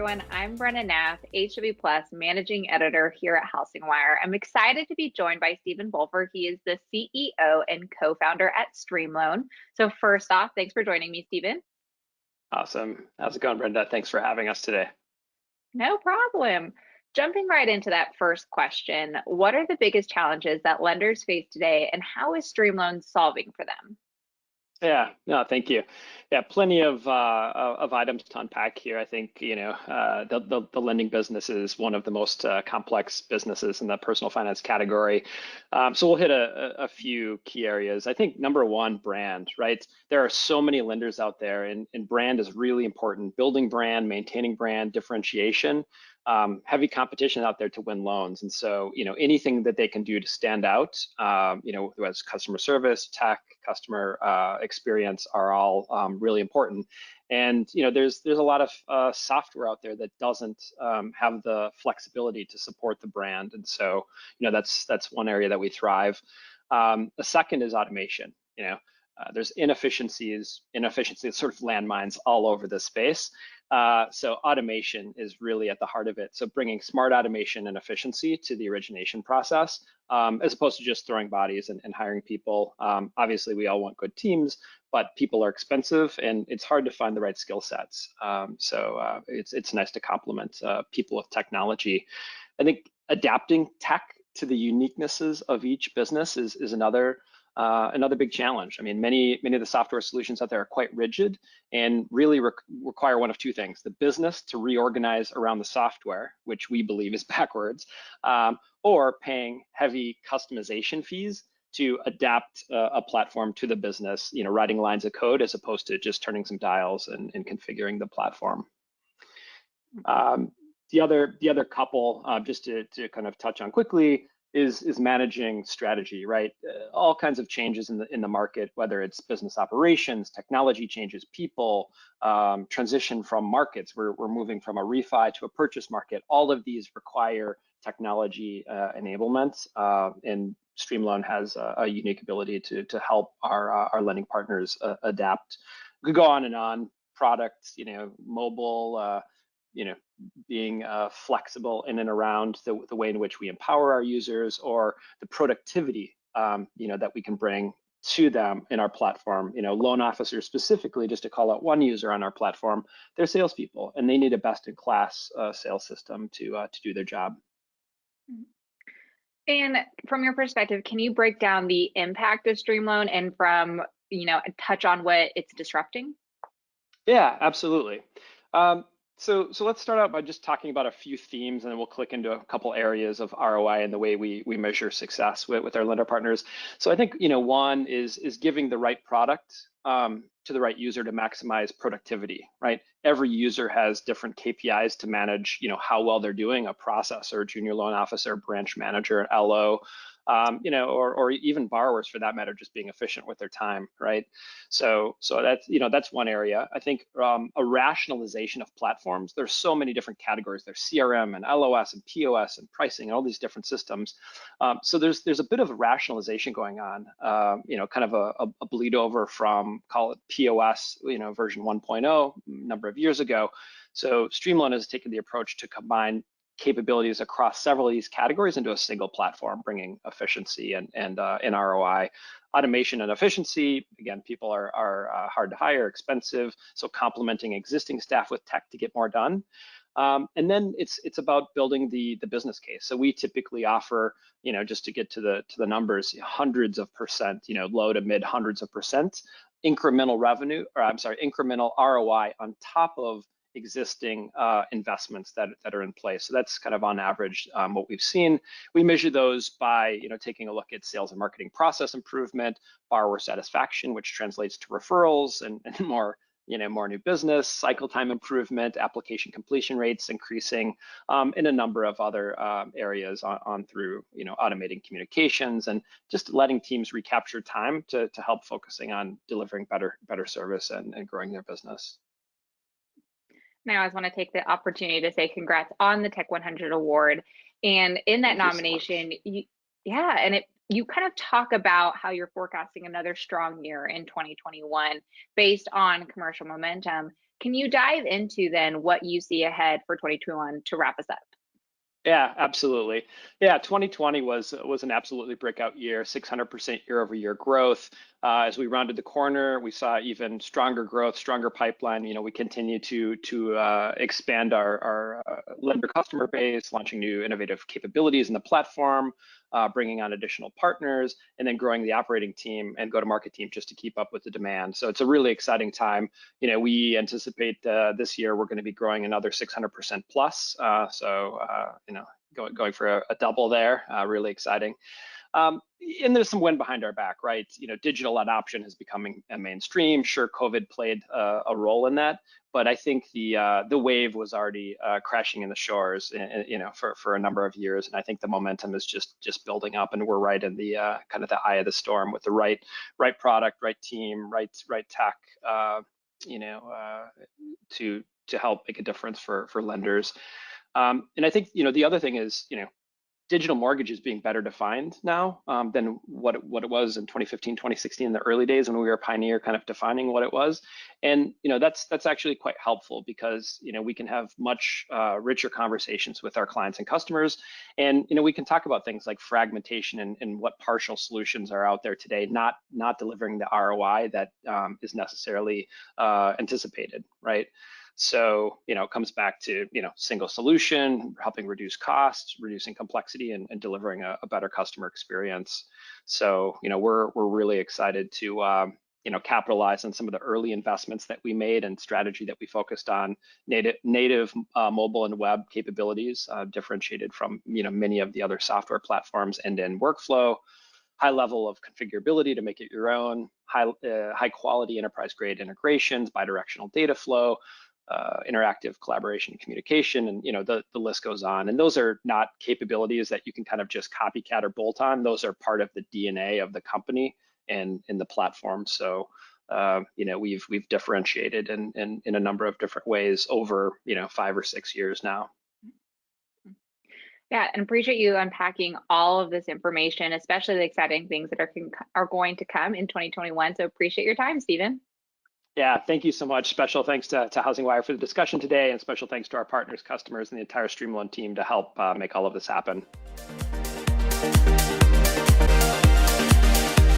everyone. I'm Brenda Nath, HW Plus Managing Editor here at HousingWire. I'm excited to be joined by Stephen Bulfer. He is the CEO and co-founder at StreamLoan. So first off, thanks for joining me, Stephen. Awesome. How's it going, Brenda? Thanks for having us today. No problem. Jumping right into that first question, what are the biggest challenges that lenders face today, and how is StreamLoan solving for them? Yeah, no, thank you. Yeah, plenty of items to unpack here. I think the lending business is one of the most complex businesses in the personal finance category. So we'll hit a few key areas. I think number one, brand, right? There are so many lenders out there, and brand is really important. Building brand, maintaining brand, differentiation. Heavy competition out there to win loans, and so anything that they can do to stand out, whether it's customer service, tech, customer experience, are all really important. And there's a lot of software out there that doesn't have the flexibility to support the brand, and so that's one area that we thrive. The second is automation. There's inefficiencies sort of landmines all over this space. So automation is really at the heart of it. So bringing smart automation and efficiency to the origination process, as opposed to just throwing bodies and hiring people. Obviously, we all want good teams, but people are expensive, and it's hard to find the right skill sets. So it's nice to complement people with technology. I think adapting tech to the uniquenesses of each business is another big challenge. I mean, many of the software solutions out there are quite rigid and really require one of two things: the business to reorganize around the software, which we believe is backwards, or paying heavy customization fees to adapt a platform to the business, writing lines of code as opposed to just turning some dials and configuring the platform. The other couple, just to kind of touch on quickly, is managing strategy, right? All kinds of changes in the market, whether it's business operations, technology changes, people, transition from markets. We're moving from a refi to a purchase market. All of these require technology enablement, and StreamLoan has a unique ability to help our lending partners adapt. We could go on and on. Products, mobile, being flexible in and around the way in which we empower our users, or the productivity that we can bring to them in our platform. Loan officers specifically, just to call out one user on our platform, they're salespeople, and they need a best-in-class sales system to do their job. And from your perspective, can you break down the impact of StreamLoan and touch on what it's disrupting? Yeah, absolutely. So let's start out by just talking about a few themes, and then we'll click into a couple areas of ROI and the way we measure success with our lender partners. So I think one is giving the right product to the right user to maximize productivity, right? Every user has different KPIs to manage, how well they're doing. A processor, junior loan officer, branch manager, LO, or even borrowers for that matter, just being efficient with their time, right? So that's one area. I think a rationalization of platforms. There's so many different categories. There's CRM and LOS and POS and pricing and all these different systems. So there's a bit of a rationalization going on. Kind of a bleed over from, call it POS, version 1.0 a number of years ago. So StreamLoan has taken the approach to combine capabilities across several of these categories into a single platform, bringing efficiency and ROI. Automation and efficiency, again, people are hard to hire, expensive, so complementing existing staff with tech to get more done. And then it's about building the business case. So we typically offer, just to get to the numbers, hundreds of percent, low to mid hundreds of percent incremental revenue, or I'm sorry, incremental ROI on top of existing investments that are in place. So that's kind of on average what we've seen. We measure those by taking a look at sales and marketing process improvement, borrower satisfaction, which translates to referrals and more new business, cycle time improvement, application completion rates increasing, in a number of other areas on through automating communications and just letting teams recapture time to help focusing on delivering better service and growing their business. Now, I just want to take the opportunity to say congrats on the Tech 100 award. And in that nomination, you kind of talk about how you're forecasting another strong year in 2021 based on commercial momentum. Can you dive into then what you see ahead for 2021 to wrap us up? Yeah, absolutely. Yeah, 2020 was an absolutely breakout year, 600% year-over-year growth. As we rounded the corner, we saw even stronger growth, stronger pipeline. We continue to expand our lender customer base, launching new innovative capabilities in the platform, bringing on additional partners, and then growing the operating team and go-to-market team just to keep up with the demand. So it's a really exciting time. We anticipate this year we're going to be growing another 600% plus. Going for a double there, really exciting. And there's some wind behind our back, right? Digital adoption is becoming a mainstream. Sure, COVID played a role in that, but I think the wave was already crashing in the shores, for a number of years, and I think the momentum is just building up, and we're right in the kind of the eye of the storm with the right product, right team, right tech, to help make a difference for lenders. And I think the other thing is digital mortgage is being better defined now than what it was in 2015, 2016, in the early days when we were a pioneer kind of defining what it was. And that's actually quite helpful because we can have much richer conversations with our clients and customers, and we can talk about things like fragmentation and what partial solutions are out there today, not delivering the ROI that is necessarily anticipated, right? So, it comes back to, single solution, helping reduce costs, reducing complexity, and delivering a better customer experience. So, we're really excited to, capitalize on some of the early investments that we made and strategy that we focused on, native mobile and web capabilities, differentiated from, many of the other software platforms, end-to-end workflow, high level of configurability to make it your own, high quality enterprise grade integrations, bidirectional data flow, interactive collaboration and communication, and the list goes on. And those are not capabilities that you can kind of just copycat or bolt on. Those are part of the DNA of the company and in the platform. So we've differentiated in a number of different ways over 5 or 6 years now. Yeah, and appreciate you unpacking all of this information, especially the exciting things that are going to come in 2021. So appreciate your time, Stephen. Yeah, thank you so much. Special thanks to HousingWire for the discussion today, and special thanks to our partners, customers, and the entire StreamLoan team to help make all of this happen.